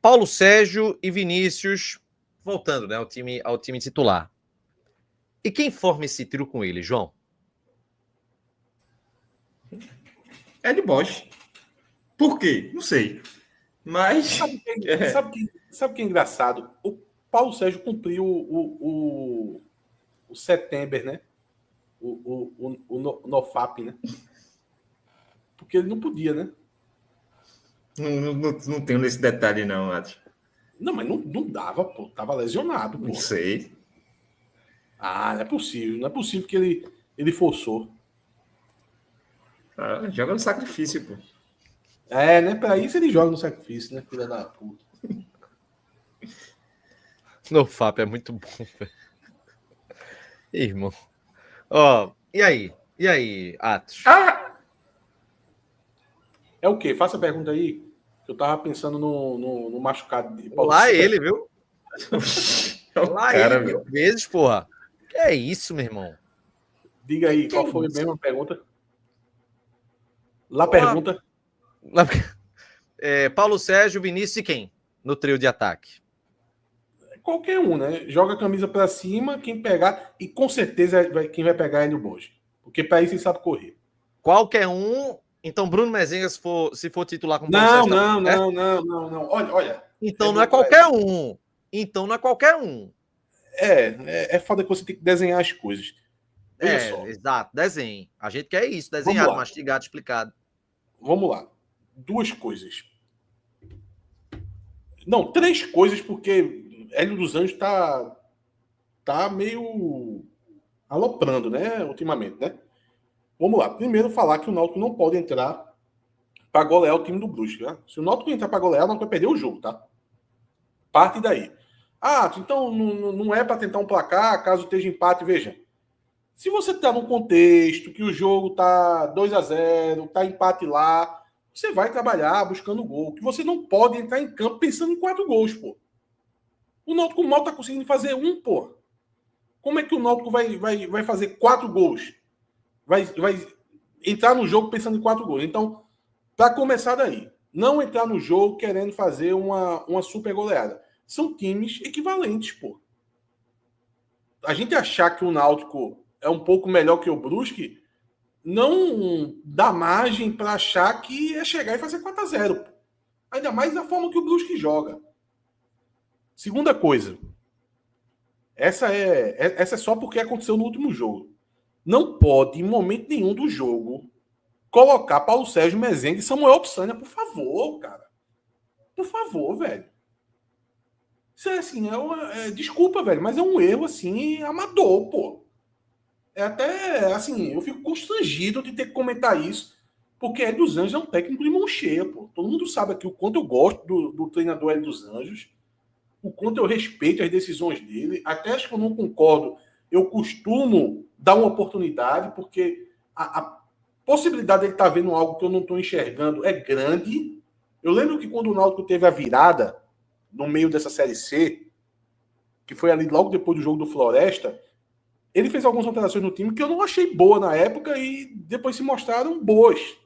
Paulo Sérgio e Vinícius voltando, né, ao time titular. E quem forma esse trio com ele, João? Hélio Bosch. Por quê? Não sei. Mas. Sabe que é engraçado? O Paulo Sérgio cumpriu o setembro, né? O NoFap, né? Porque ele não podia, né? Não tenho nesse detalhe, não, acho. Não, mas não dava, pô. Tava lesionado, pô. Não sei. Ah, não é possível. Não é possível que ele forçou. Ah, joga no sacrifício, pô. É, né? Pra isso ele joga no sacrifício, né? Filha da puta. No FAP é muito bom, velho. Irmão. Ó, e aí, Atos? É o quê? Faça a pergunta aí. Eu tava pensando no machucado de Paulo Lá Sérgio. ele, viu? Lá cara, ele mil vezes, porra. Que é isso, meu irmão? Diga aí, Que qual é foi a isso? mesma pergunta? Lá Porra. pergunta. Paulo Sérgio, Vinícius e quem? No trio de ataque. Qualquer um, né? Joga a camisa pra cima, quem pegar. E com certeza quem vai pegar é Hélio Bosch. Porque pra isso ele sabe correr. Qualquer um. Então, Bruno Mezenga, se for titular com o Paulo Não, Sérgio, não, tá bom, não. Olha. Então não é qualquer um. Então não é qualquer um. É foda que você tem que desenhar as coisas. Veja só. Exato, desenho. A gente quer isso, desenhado, mastigado, explicado. Vamos lá. Duas coisas. Não, três coisas, porque Hélio dos Anjos tá meio aloprando, né, ultimamente, né? Vamos lá. Primeiro, falar que o Náutico não pode entrar para golear o time do Brusque, né? Se o Náutico entrar para golear, o Náutico vai perder o jogo, tá? Parte daí. Ah, então não é para tentar um placar, caso esteja empate, veja. Se você tá num contexto que o jogo tá 2-0, tá empate lá, você vai trabalhar buscando gol. Que você não pode entrar em campo pensando em 4 gols, pô. O Náutico mal tá conseguindo fazer um, pô. Como é que o Náutico vai fazer 4 gols? Vai entrar no jogo pensando em 4 gols. Então, para começar daí, não entrar no jogo querendo fazer uma super goleada. São times equivalentes, pô. A gente achar que o Náutico é um pouco melhor que o Brusque não dá margem para achar que é chegar e fazer 4-0. Ainda mais da forma que o Brusque joga. Segunda coisa. Essa é só porque aconteceu no último jogo. Não pode, em momento nenhum do jogo, colocar Paulo Sérgio Mezengue e Samuel Psânia, por favor, cara. Por favor, velho. Isso é assim, desculpa, velho, mas é um erro, assim, amador, pô. É até, assim, eu fico constrangido de ter que comentar isso, porque Hélio dos Anjos é um técnico de mão cheia, pô. Todo mundo sabe aqui o quanto eu gosto do treinador Hélio dos Anjos, o quanto eu respeito as decisões dele. Até acho que eu não concordo, eu costumo dar uma oportunidade, porque a possibilidade de ele estar vendo algo que eu não estou enxergando é grande. Eu lembro que quando o Náutico teve a virada no meio dessa Série C, que foi ali logo depois do jogo do Floresta, ele fez algumas alterações no time que eu não achei boa na época e depois se mostraram boas.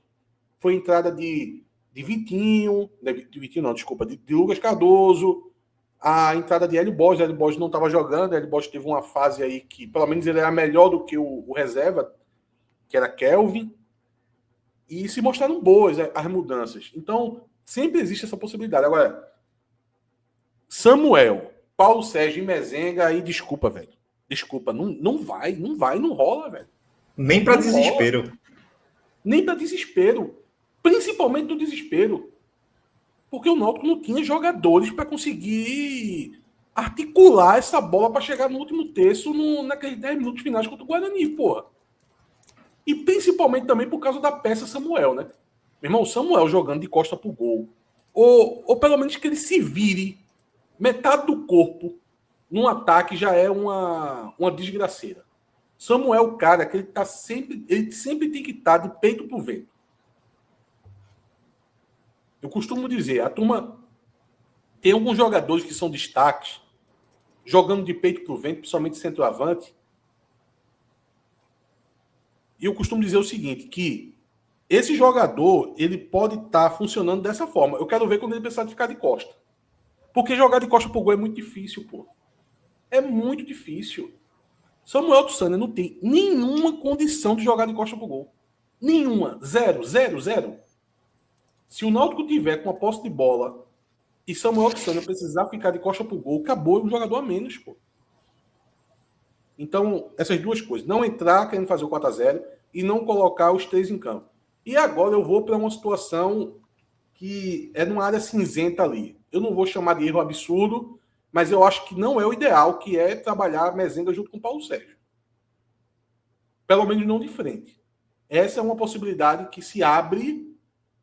Foi a entrada de Vitinho, de Vitinho não, desculpa, de Lucas Cardoso, a entrada de Hélio Bosch. Hélio Bosch não estava jogando, Hélio Bosch teve uma fase aí que pelo menos ele era melhor do que o reserva, que era Kelvin, e se mostraram boas as mudanças. Então, sempre existe essa possibilidade. Agora, Samuel, Paulo Sérgio e Mezenga, aí desculpa, velho. Desculpa, não vai, não rola, velho. Nem para desespero. Rola. Nem para desespero. Principalmente do desespero. Porque o Náutico não tinha jogadores para conseguir articular essa bola para chegar no último terço naqueles 10 minutos finais contra o Guarani, porra. E principalmente também por causa da peça Samuel, né? Meu irmão, o Samuel jogando de costa pro gol. Ou pelo menos que ele se vire metade do corpo num ataque já é uma desgraceira. Samuel, cara, que ele sempre tem que estar de peito pro vento. Eu costumo dizer, a turma tem alguns jogadores que são destaques, jogando de peito pro vento, principalmente centroavante. E eu costumo dizer o seguinte, que esse jogador, ele pode estar funcionando dessa forma. Eu quero ver quando ele precisar de ficar de costa. Porque jogar de costa pro gol é muito difícil, pô. É muito difícil. Samuel Tussana não tem nenhuma condição de jogar de costa pro gol. Nenhuma. Zero, zero, zero. Se o Náutico tiver com a posse de bola e Samuel Tussana precisar ficar de costa pro gol, acabou um jogador a menos, pô. Então, essas duas coisas. Não entrar querendo fazer o 4-0 e não colocar os 3 em campo. E agora eu vou para uma situação que é numa área cinzenta ali. Eu não vou chamar de erro absurdo, mas eu acho que não é o ideal, que é trabalhar a Mezenga junto com o Paulo Sérgio. Pelo menos não de frente. Essa é uma possibilidade que se abre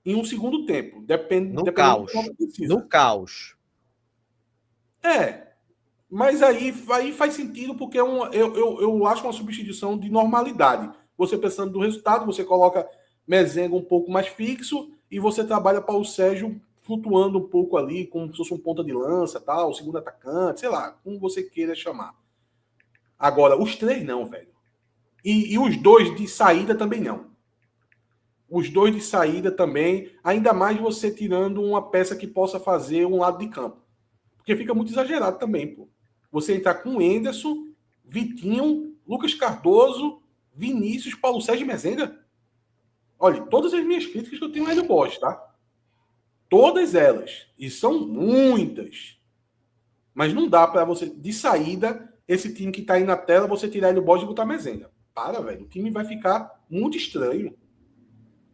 em um segundo tempo. No caos. No caos. Mas aí faz sentido porque eu acho uma substituição de normalidade. Você pensando do resultado, você coloca Mezenga um pouco mais fixo e você trabalha para o Sérgio flutuando um pouco ali, como se fosse um ponta de lança, tal, segundo atacante, sei lá, como você queira chamar. Agora, os 3 não, velho. E os 2 de saída também não. Os 2 de saída também, ainda mais você tirando uma peça que possa fazer um lado de campo. Porque fica muito exagerado também, pô. Você entrar com Enderson, Vitinho, Lucas Cardoso, Vinícius, Paulo Sérgio e Mezenga. Olha, todas as minhas críticas que eu tenho é do Bosch, tá? Todas elas. E são muitas. Mas não dá para você, de saída, esse time que tá aí na tela, você tirar ele do Bosch e botar Mezenga. Para, velho. O time vai ficar muito estranho.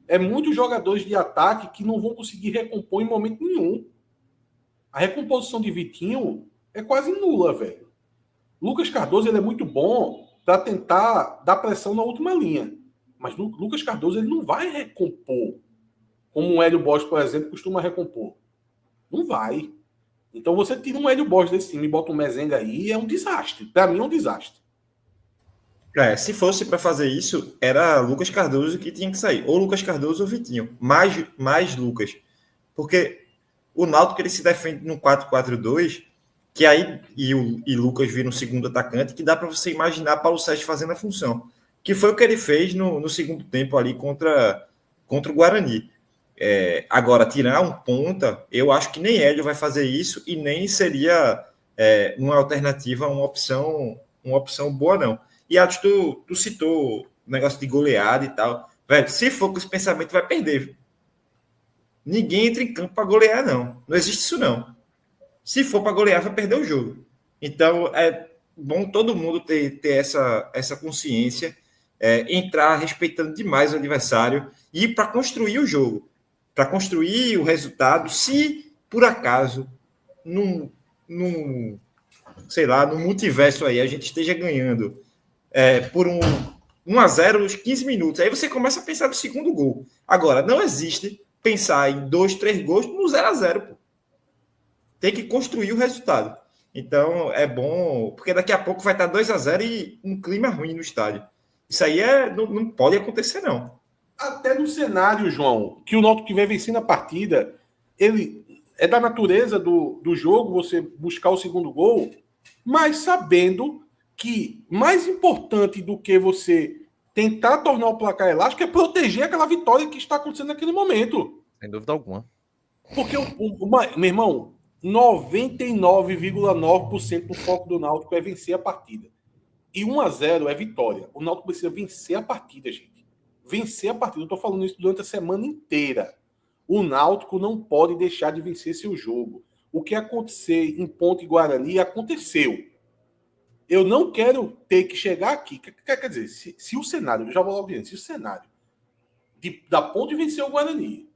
É muitos jogadores de ataque que não vão conseguir recompor em momento nenhum. A recomposição de Vitinho é quase nula, velho. Lucas Cardoso ele é muito bom para tentar dar pressão na última linha. Mas Lucas Cardoso ele não vai recompor como o Hélio Bosch, por exemplo, costuma recompor. Não vai. Então você tira um Hélio Bosch desse time e bota um Mezenga aí, é um desastre. Para mim é um desastre. Se fosse para fazer isso, era Lucas Cardoso que tinha que sair. Ou Lucas Cardoso ou Vitinho. Mais Lucas. Porque o Náutico ele se defende no 4-4-2, que aí e Lucas vira um segundo atacante, que dá para você imaginar Paulo Sérgio fazendo a função. Que foi o que ele fez no segundo tempo ali contra o Guarani. Agora, tirar um ponta, eu acho que nem Hélio vai fazer isso e nem seria uma alternativa, uma opção boa, não. E Atos, tu citou o negócio de goleada e tal. Velho, se for com esse pensamento, vai perder. Viu? Ninguém entra em campo para golear, não. Não existe isso, não. Se for para golear, vai perder o jogo. Então, é bom todo mundo ter essa consciência, entrar respeitando demais o adversário e para construir o jogo, para construir o resultado. Se, por acaso, no multiverso aí, a gente esteja ganhando por 1-0 nos 15 minutos. Aí você começa a pensar no segundo gol. Agora, não existe pensar em 2, 3 gols no 0-0. Pô. Tem que construir o resultado. Então, é bom, porque daqui a pouco vai estar 2-0 e um clima ruim no estádio. Isso aí não pode acontecer, não. Até no cenário, João, que o Náutico estiver vencendo a partida, ele é da natureza do jogo você buscar o segundo gol, mas sabendo que mais importante do que você tentar tornar o placar elástico é proteger aquela vitória que está acontecendo naquele momento. Sem dúvida alguma. Porque, meu irmão, 99,9% do foco do Náutico é vencer a partida. E 1-0 é vitória. O Náutico precisa vencer a partida, gente. Vencer a partida. Eu estou falando isso durante a semana inteira. O Náutico não pode deixar de vencer seu jogo. O que acontecer em Ponte Guarani aconteceu. Eu não quero ter que chegar aqui. Quer dizer, se o cenário, eu já vou logo dizendo, se o cenário da Ponte vencer o Guarani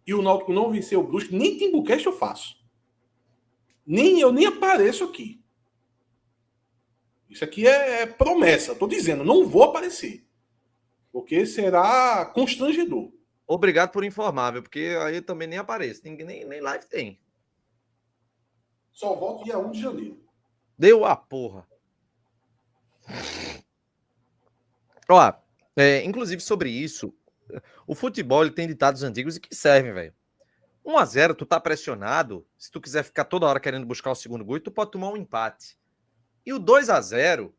e o Náutico não vencer o Brusque, nem Timbucast eu faço. Eu nem apareço aqui. Isso aqui é promessa. Estou dizendo, não vou aparecer. Porque será constrangedor. Obrigado por informar, viu? Porque aí eu também nem apareço. Nem live tem. Só volto dia 1 de janeiro. Deu a porra. Ó, inclusive sobre isso, o futebol ele tem ditados antigos e que servem, velho. 1-0, tu tá pressionado. Se tu quiser ficar toda hora querendo buscar o segundo gol, tu pode tomar um empate. E o 2-0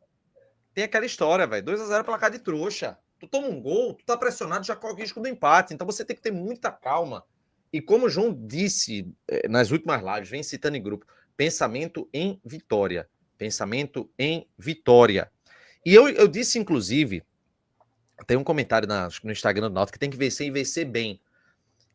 tem aquela história, velho. 2-0 é placar de trouxa. Tu toma um gol, tu tá pressionado, já corre o risco do empate. Então você tem que ter muita calma E como o João disse nas últimas lives, vem citando em grupo, pensamento em vitória. Pensamento em vitória. E eu disse, inclusive, tem um comentário no Instagram do Náutico que tem que vencer e vencer bem.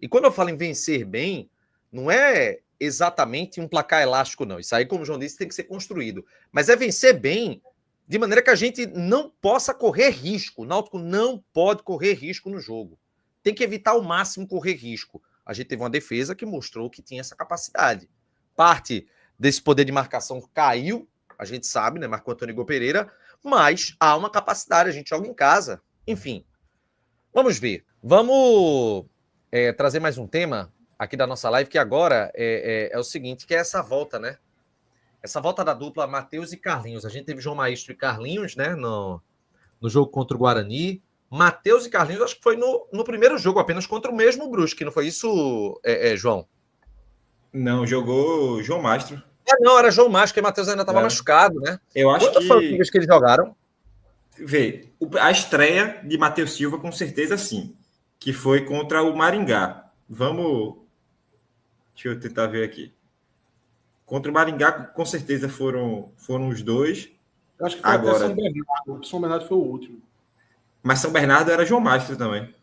E quando eu falo em vencer bem, não é exatamente um placar elástico, não. Isso aí, como o João disse, tem que ser construído. Mas é vencer bem de maneira que a gente não possa correr risco. O Náutico não pode correr risco no jogo. Tem que evitar ao máximo correr risco. A gente teve uma defesa que mostrou que tinha essa capacidade. Parte desse poder de marcação caiu, a gente sabe, né? Marco Antônio Igor Pereira, mas há uma capacidade, a gente joga em casa. Enfim, vamos ver. Vamos trazer mais um tema aqui da nossa live, que agora é o seguinte, que é essa volta, né? Essa volta da dupla Matheus e Carlinhos. A gente teve João Maestro e Carlinhos, né? No jogo contra o Guarani. Matheus e Carlinhos, acho que foi no primeiro jogo, apenas contra o mesmo Brusque. Não foi isso, João? Não, jogou João Mastro. Não, era João Mastro, porque o Matheus ainda estava machucado, né? Eu acho Quantas foram as que eles jogaram? Vê, a estreia de Matheus Silva, com certeza sim. Que foi contra o Maringá. Vamos... Deixa eu tentar ver aqui. Contra o Maringá, com certeza foram os dois. Eu acho que foi agora... até São Bernardo. O São Bernardo foi o último. Mas São Bernardo era João Mastro também.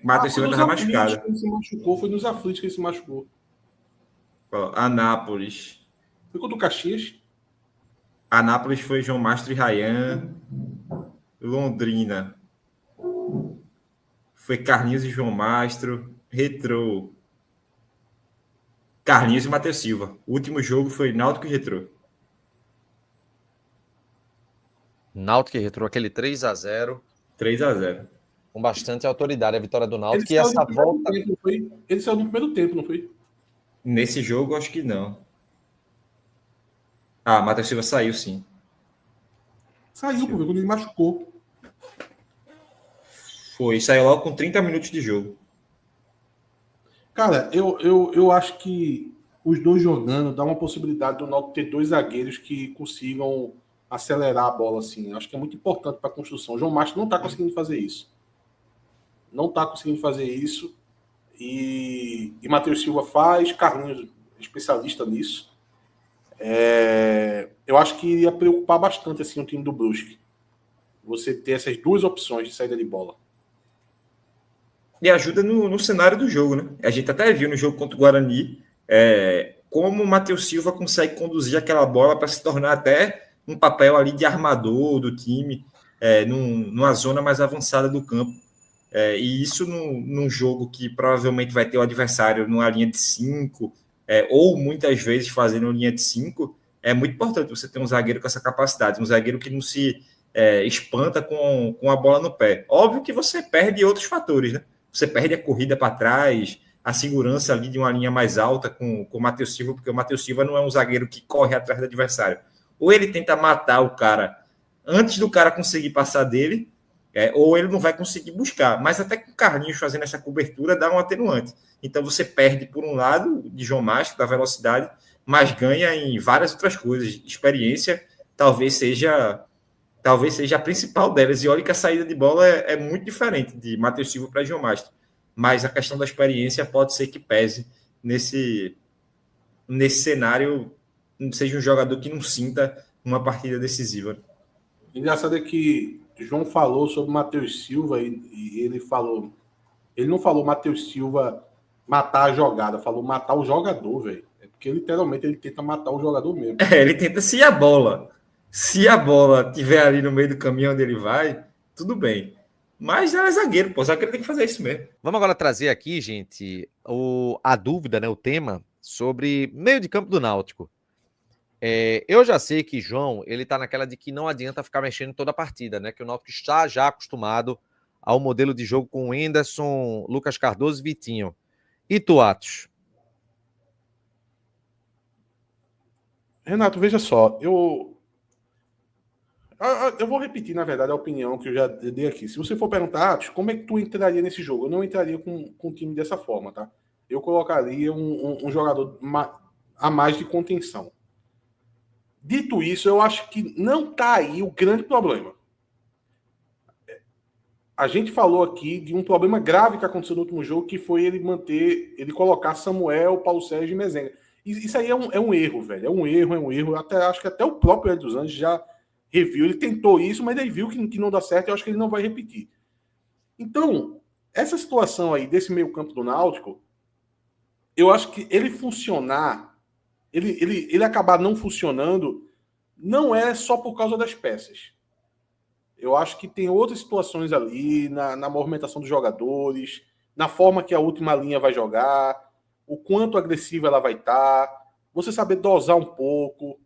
Matheus Silva estava machucado. Ele se machucou, foi nos aflitos que ele se machucou. Anápolis. Foi contra o Caxias? Anápolis foi João Mastro e Ryan. Londrina foi Carlinhos e João Mastro. Retrô, Carlinhos e Matheus Silva. O último jogo foi Náutico e Retrô. Náutico e Retrô, aquele 3-0. 3-0. Com bastante autoridade a vitória do Náutico. E essa volta... Ele saiu no primeiro tempo, não foi? Nesse jogo, acho que não. Matheus Silva saiu, sim. Saiu, quando ele machucou. Saiu logo com 30 minutos de jogo. Cara, eu acho que os dois jogando dá uma possibilidade do Náutico ter dois zagueiros que consigam acelerar a bola, assim. Acho que é muito importante para a construção. O João Mastro não está conseguindo fazer isso. Não está conseguindo fazer isso. E Matheus Silva faz, Carlinhos especialista nisso. Eu acho que iria preocupar bastante assim, o time do Brusque. Você ter essas duas opções de saída de bola. E ajuda no cenário do jogo, né? A gente até viu no jogo contra o Guarani como o Matheus Silva consegue conduzir aquela bola para se tornar até um papel ali de armador do time, numa zona mais avançada do campo. E isso num jogo que provavelmente vai ter o adversário numa linha de 5, ou muitas vezes fazendo linha de 5, é muito importante você ter um zagueiro com essa capacidade, um zagueiro que não se espanta com a bola no pé. Óbvio que você perde outros fatores, né? Você perde a corrida para trás, a segurança ali de uma linha mais alta com o Matheus Silva, porque o Matheus Silva não é um zagueiro que corre atrás do adversário. Ou ele tenta matar o cara antes do cara conseguir passar dele, ou ele não vai conseguir buscar. Mas até com o Carlinhos fazendo essa cobertura dá um atenuante. Então você perde, por um lado, de João Mastro, da velocidade, mas ganha em várias outras coisas. Experiência talvez seja a principal delas. E olha que a saída de bola é muito diferente de Matheus Silva para João Mastro. Mas a questão da experiência pode ser que pese nesse cenário, seja um jogador que não sinta uma partida decisiva. O engraçado é que João falou sobre Matheus Silva e ele não falou Matheus Silva matar a jogada, falou matar o jogador, velho. É porque literalmente ele tenta matar o jogador mesmo. Ele tenta, se a bola estiver ali no meio do caminho onde ele vai, tudo bem. Mas ela é zagueiro, pô. Zagueiro tem que fazer isso mesmo. Vamos agora trazer aqui, gente, a dúvida, né? O tema sobre meio de campo do Náutico. Eu já sei que João, ele tá naquela de que não adianta ficar mexendo toda a partida, né? Que o Náutico está já acostumado ao modelo de jogo com Henderson, Lucas Cardoso e Vitinho. E tu, Atos? Renato, veja só, eu vou repetir, na verdade, a opinião que eu já dei aqui. Se você for perguntar, Atos, como é que tu entraria nesse jogo? Eu não entraria com o time dessa forma, tá? Eu colocaria um jogador a mais de contenção. Dito isso, eu acho que não tá aí o grande problema. a gente falou aqui de um problema grave que aconteceu no último jogo, que foi ele colocar Samuel, Paulo Sérgio e Mezenga. Isso aí é um erro, velho. É um erro. Acho que até o próprio Hélio dos Anjos já reviu. Ele tentou isso, mas ele viu que não dá certo e eu acho que ele não vai repetir. Então, essa situação aí desse meio campo do Náutico, eu acho que ele funcionar, ele acabar não funcionando, não é só por causa das peças. Eu acho que tem outras situações ali, na movimentação dos jogadores, na forma que a última linha vai jogar, o quanto agressiva ela vai estar, você saber dosar um pouco.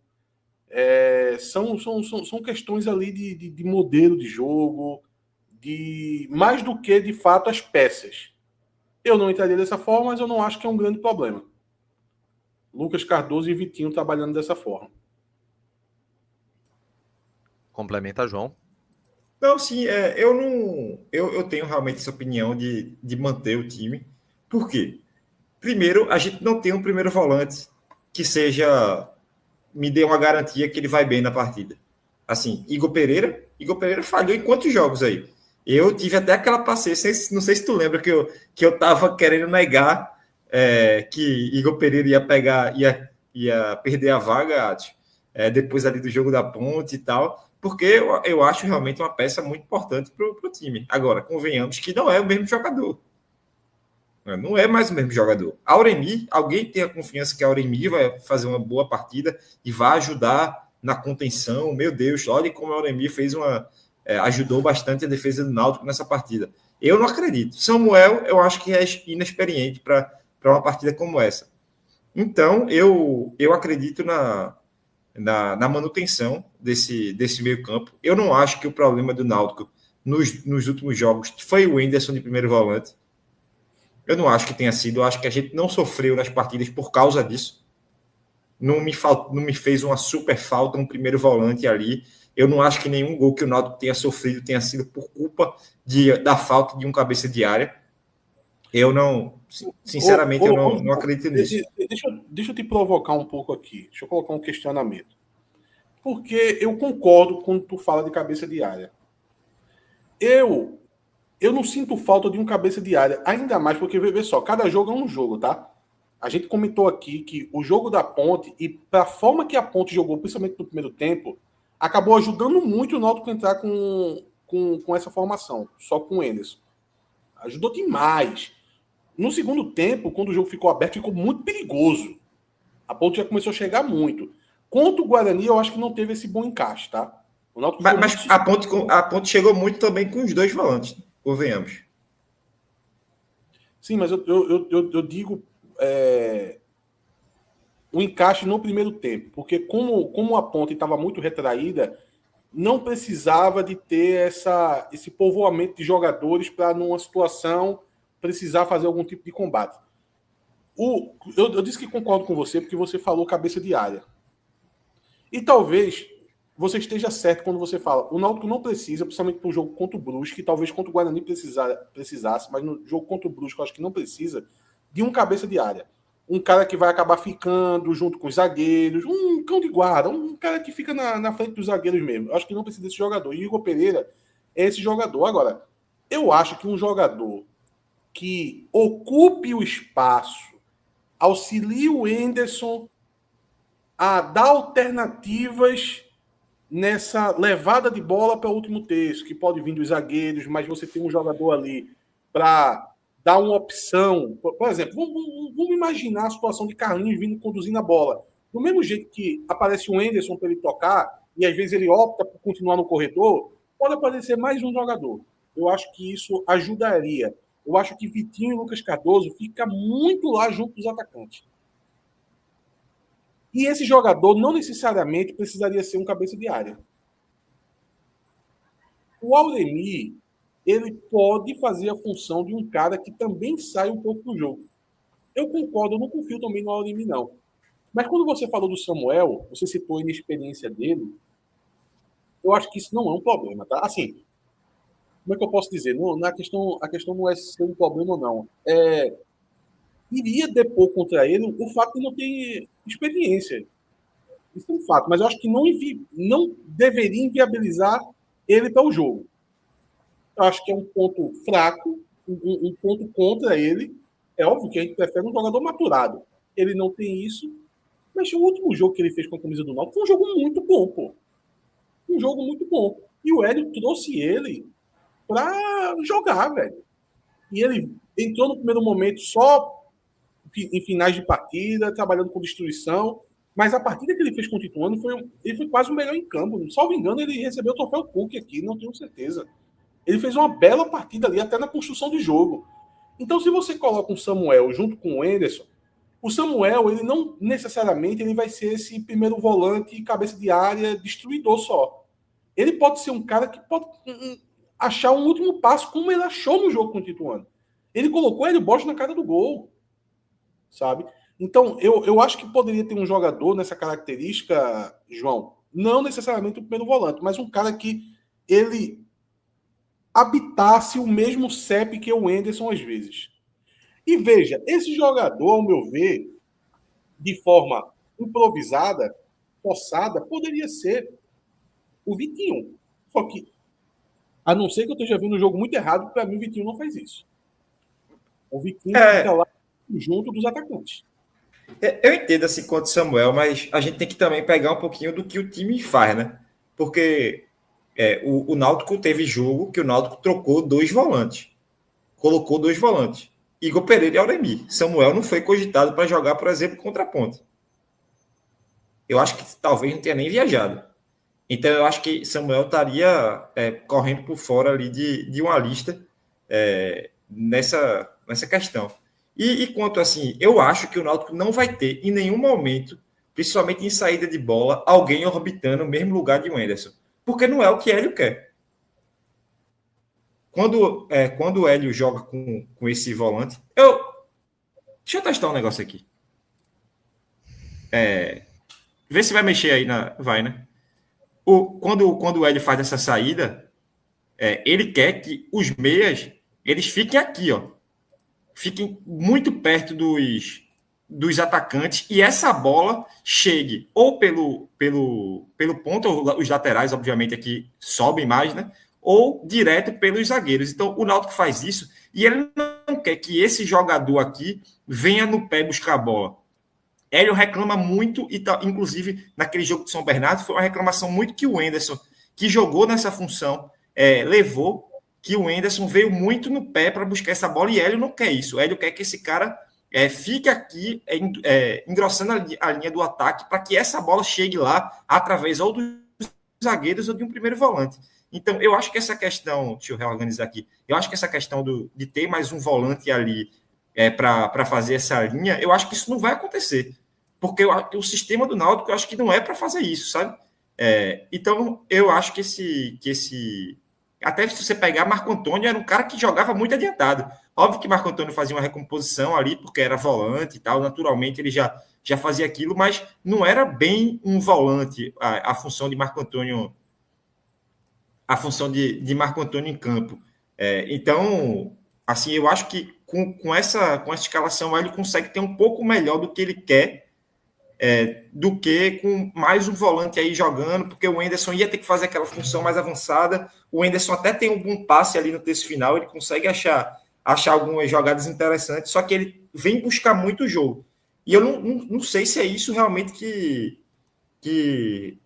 São questões ali de modelo de jogo, mais do que, de fato, as peças. Eu não entraria dessa forma, mas eu não acho que é um grande problema. Lucas Cardoso e Vitinho trabalhando dessa forma. Complementa, João. Não, sim, eu não. Eu tenho realmente essa opinião de manter o time. Por quê? Primeiro, a gente não tem um primeiro volante que seja. Me dê uma garantia que ele vai bem na partida. Assim, Igor Pereira falhou em quantos jogos aí? Eu tive até aquela paciência, não sei se tu lembra que eu tava querendo negar que Igor Pereira ia perder a vaga depois ali do jogo da Ponte e tal, porque eu acho realmente uma peça muito importante para o time. Agora, convenhamos que não é o mesmo jogador. Não é mais o mesmo jogador. Auremi, alguém tem a confiança que Auremi vai fazer uma boa partida e vai ajudar na contenção? Meu Deus, olha como Auremi ajudou bastante a defesa do Náutico nessa partida. Eu não acredito. Samuel, eu acho que é inexperiente para uma partida como essa. Então, eu acredito na manutenção desse meio campo. Eu não acho que o problema do Náutico nos últimos jogos foi o Wenderson de primeiro volante. Eu não acho que tenha sido. Eu acho que a gente não sofreu nas partidas por causa disso. Não me fez uma super falta um primeiro volante ali. Eu não acho que nenhum gol que o Náutico tenha sofrido tenha sido por culpa da falta de um cabeça de área. Eu não... Sinceramente, eu não acredito nisso. Deixa eu te provocar um pouco aqui. Deixa eu colocar um questionamento. Porque eu concordo quando tu fala de cabeça de área. Eu não sinto falta de um cabeça de área, ainda mais porque, vê só, cada jogo é um jogo, tá? A gente comentou aqui que o jogo da Ponte, e para a forma que a Ponte jogou, principalmente no primeiro tempo, acabou ajudando muito o Náutico a entrar com essa formação, só com o Enderson. Ajudou demais. No segundo tempo, quando o jogo ficou aberto, ficou muito perigoso. A Ponte já começou a chegar muito. Contra o Guarani, eu acho que não teve esse bom encaixe, tá? Mas a Ponte chegou muito também com os dois volantes, convenhamos. Sim, mas eu digo o encaixe no primeiro tempo, porque como a Ponte estava muito retraída, não precisava de ter esse povoamento de jogadores para, numa situação, precisar fazer algum tipo de combate. Eu disse que concordo com você, porque você falou cabeça de área. E talvez você esteja certo quando você fala, o Náutico não precisa, principalmente para o jogo contra o Brusque, talvez contra o Guarani precisasse, mas no jogo contra o Brusque eu acho que não precisa, de um cabeça de área. Um cara que vai acabar ficando junto com os zagueiros, um cão de guarda, um cara que fica na frente dos zagueiros mesmo. Eu acho que não precisa desse jogador. E o Igor Pereira é esse jogador. Agora, eu acho que um jogador que ocupe o espaço, auxilie o Enderson a dar alternativas nessa levada de bola para o último terço, que pode vir dos zagueiros, mas você tem um jogador ali para dar uma opção. Por exemplo, vamos imaginar a situação de Carlinhos vindo conduzindo a bola. Do mesmo jeito que aparece o Enderson para ele tocar, e às vezes ele opta por continuar no corredor, pode aparecer mais um jogador. Eu acho que isso ajudaria. Eu acho que Vitinho e Lucas Cardoso ficam muito lá junto dos atacantes. E esse jogador não necessariamente precisaria ser um cabeça de área. O Auremi, ele pode fazer a função de um cara que também sai um pouco do jogo. Eu concordo, eu não confio também no Auremi, não. Mas quando você falou do Samuel, você citou a inexperiência dele, eu acho que isso não é um problema, tá? Assim, como é que eu posso dizer? A questão não é ser um problema ou não. Iria depor contra ele o fato de não ter experiência. Isso é um fato, mas eu acho que não deveria inviabilizar ele para o jogo. Eu acho que é um ponto fraco, um ponto contra ele. É óbvio que a gente prefere um jogador maturado. Ele não tem isso, mas o último jogo que ele fez com a camisa do Náutico foi um jogo muito bom, pô. Um jogo muito bom. E o Hélio trouxe ele pra jogar, velho. E ele entrou no primeiro momento só em finais de partida, trabalhando com destruição. Mas a partida que ele fez com o Tituano, ele foi quase o melhor em campo. Salvo engano, ele recebeu o troféu Cook aqui, não tenho certeza. Ele fez uma bela partida ali, até na construção do jogo. Então, se você coloca um Samuel junto com o Henderson, o Samuel, ele não necessariamente ele vai ser esse primeiro volante, cabeça de área, destruidor só. Ele pode ser um cara que pode achar um último passo, como ele achou no jogo com o Tituano. Ele colocou ele Bosch na cara do gol, sabe? Então, eu acho que poderia ter um jogador nessa característica, João, não necessariamente o primeiro volante, mas um cara que ele habitasse o mesmo CEP que o Henderson às vezes. E veja, esse jogador, ao meu ver, de forma improvisada, forçada, poderia ser o Vitinho. Só que, a não ser que eu esteja vendo um jogo muito errado, para mim o Vitinho não faz isso. O Vitinho fica lá junto dos atacantes. Eu entendo assim quanto o Samuel, mas a gente tem que também pegar um pouquinho do que o time faz, né? Porque o Náutico teve jogo que o Náutico trocou 2 volantes. Colocou 2 volantes. Igor Pereira e Auremir. Samuel não foi cogitado para jogar, por exemplo, contra a Ponte. Eu acho que talvez não tenha nem viajado. Então eu acho que Samuel estaria correndo por fora ali de uma lista nessa questão. E quanto assim, eu acho que o Náutico não vai ter em nenhum momento, principalmente em saída de bola, alguém orbitando o mesmo lugar de Henderson. Porque não é o que Hélio quer. Quando o Hélio joga com esse volante... Deixa eu testar um negócio aqui. Vê se vai mexer aí. Vai, né? Quando o Hélio faz essa saída, ele quer que os meias eles fiquem aqui, ó. Fiquem muito perto dos atacantes e essa bola chegue ou pelo ponto, os laterais, obviamente, aqui sobem mais, né? Ou direto pelos zagueiros. Então, o Náutico faz isso e ele não quer que esse jogador aqui venha no pé buscar a bola. Hélio reclama muito, e inclusive naquele jogo de São Bernardo, foi uma reclamação muito que o Henderson, que jogou nessa função, levou, que o Henderson veio muito no pé para buscar essa bola, e Hélio não quer isso. Hélio quer que esse cara fique aqui, engrossando a linha do ataque, para que essa bola chegue lá, através ou dos zagueiros ou de um primeiro volante. Então, eu acho que essa questão, deixa eu reorganizar aqui, eu acho que essa questão de ter mais um volante ali para fazer essa linha, eu acho que isso não vai acontecer. Porque o sistema do Náutico, eu acho que não é para fazer isso, sabe? Então, eu acho que esse... Até se você pegar, Marco Antônio era um cara que jogava muito adiantado. Óbvio que Marco Antônio fazia uma recomposição ali, porque era volante e tal, naturalmente ele já fazia aquilo, mas não era bem um volante a função de Marco Antônio, a função de Marco Antônio em campo. Então, assim, eu acho que com essa escalação ele consegue ter um pouco melhor do que ele quer, do que com mais um volante aí jogando, porque o Henderson ia ter que fazer aquela função mais avançada. O Henderson até tem um bom passe ali no terço final, ele consegue achar algumas jogadas interessantes, só que ele vem buscar muito o jogo. E eu não sei se é isso realmente que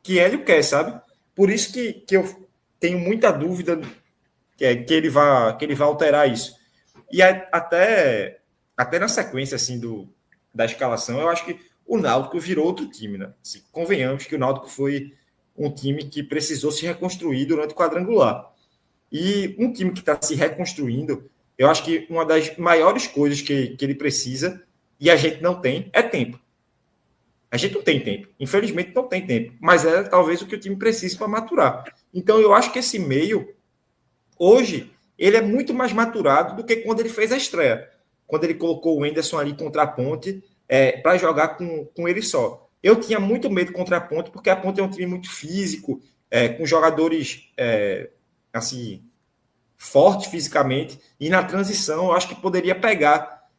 Hélio quer, sabe? Por isso que eu tenho muita dúvida que ele vai alterar isso. E até na sequência assim, da escalação, eu acho que o Náutico virou outro time, né? Assim, convenhamos que o Náutico foi um time que precisou se reconstruir durante o quadrangular. E um time que está se reconstruindo, eu acho que uma das maiores coisas que ele precisa, e a gente não tem, é tempo. A gente não tem tempo. Infelizmente, não tem tempo. Mas é talvez o que o time precisa para maturar. Então, eu acho que esse meio, hoje, ele é muito mais maturado do que quando ele fez a estreia. Quando ele colocou o Henderson ali contra a Ponte, para jogar com ele só. Eu tinha muito medo contra a Ponte, porque a Ponte é um time muito físico, com jogadores assim, fortes fisicamente, e na transição eu acho que poderia pegar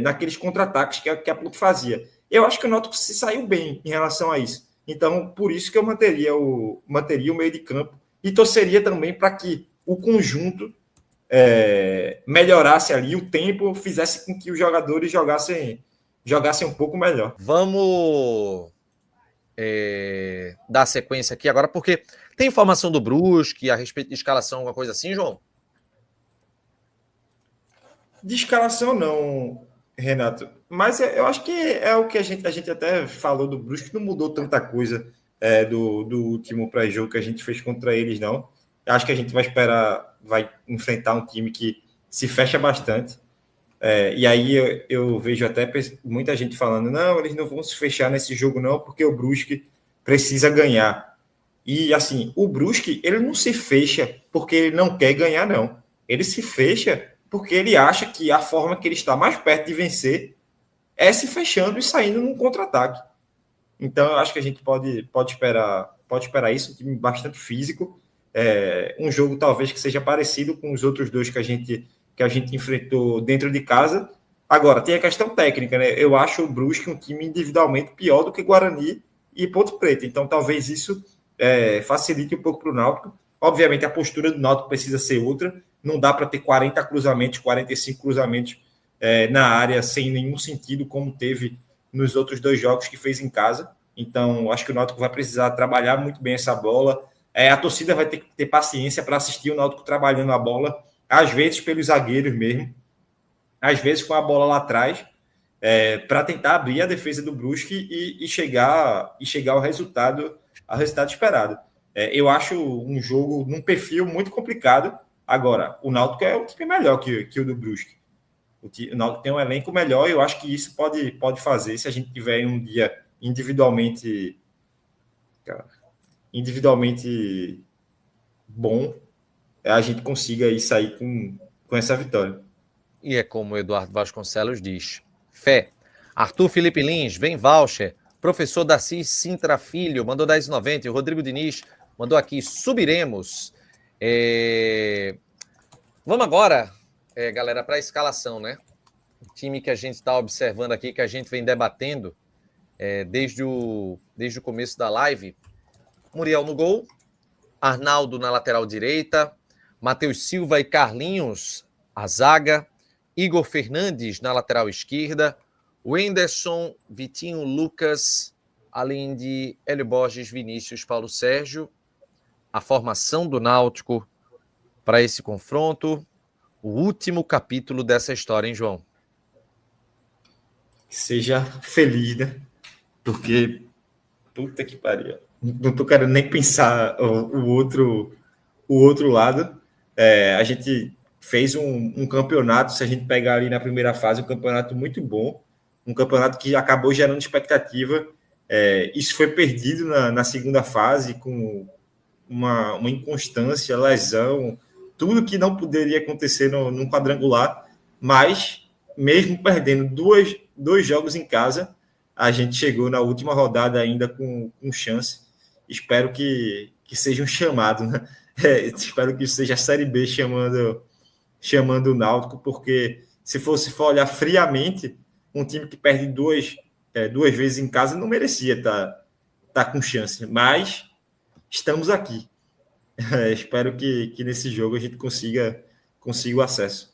naqueles contra-ataques que a Ponte fazia. Eu acho que o Náutico se saiu bem em relação a isso. Então, por isso que eu manteria o meio de campo e torceria também para que o conjunto melhorasse ali, o tempo fizesse com que os jogadores jogassem um pouco melhor. Vamos dar sequência aqui agora, porque tem informação do Brusque a respeito de escalação, alguma coisa assim, João? De escalação não, Renato. Mas eu acho que é o que a gente até falou do Brusque, não mudou tanta coisa do último pré-jogo que a gente fez contra eles, não. Eu acho que a gente vai enfrentar um time que se fecha bastante. E aí eu vejo até muita gente falando, não, eles não vão se fechar nesse jogo não, porque o Brusque precisa ganhar. E assim, o Brusque, ele não se fecha porque ele não quer ganhar, não. Ele se fecha porque ele acha que a forma que ele está mais perto de vencer é se fechando e saindo num contra-ataque. Então, eu acho que a gente pode esperar isso, um time bastante físico, um jogo talvez que seja parecido com os outros dois que a gente enfrentou dentro de casa. Agora, tem a questão técnica, né? Eu acho o Brusque um time individualmente pior do que Guarani e Ponte Preta. Então, talvez isso facilite um pouco para o Náutico. Obviamente, a postura do Náutico precisa ser outra. Não dá para ter 40 cruzamentos, 45 cruzamentos na área sem nenhum sentido, como teve nos outros dois jogos que fez em casa. Então, acho que o Náutico vai precisar trabalhar muito bem essa bola. A torcida vai ter que ter paciência para assistir o Náutico trabalhando a bola, às vezes pelos zagueiros mesmo, às vezes com a bola lá atrás, para tentar abrir a defesa do Brusque e chegar ao resultado esperado. Eu acho um jogo num perfil muito complicado. Agora, o Náutico é um time melhor que o do Brusque. O Náutico tem um elenco melhor e eu acho que isso pode fazer, se a gente tiver um dia individualmente bom, a gente consiga aí sair com essa vitória. E é como o Eduardo Vasconcelos diz. Fé. Arthur Felipe Lins, vem voucher. Professor Darcy Sintra Filho, mandou 10,90. E o Rodrigo Diniz mandou aqui, subiremos. Vamos agora, galera, para a escalação, né? O time que a gente está observando aqui, que a gente vem debatendo desde o começo da live. Muriel no gol, Arnaldo na lateral direita, Matheus Silva e Carlinhos, a zaga, Igor Fernandes na lateral esquerda, Wenderson, Vitinho, Lucas, além de Hélio Borges, Vinícius, Paulo Sérgio. A formação do Náutico para esse confronto, o último capítulo dessa história, hein, João? Seja feliz, né? Porque, puta que pariu. Não tô querendo nem pensar o outro lado. A gente fez um campeonato, se a gente pegar ali na primeira fase, um campeonato muito bom, um campeonato que acabou gerando expectativa. Isso foi perdido na segunda fase, com uma inconstância, lesão, tudo que não poderia acontecer num quadrangular, mas mesmo perdendo dois jogos em casa, a gente chegou na última rodada ainda com chance. Espero que seja um chamado, né? Espero que seja a Série B chamando o Náutico, porque se for olhar friamente, um time que perde duas vezes em casa não merecia estar com chance, mas estamos aqui. Espero que nesse jogo a gente consiga o acesso.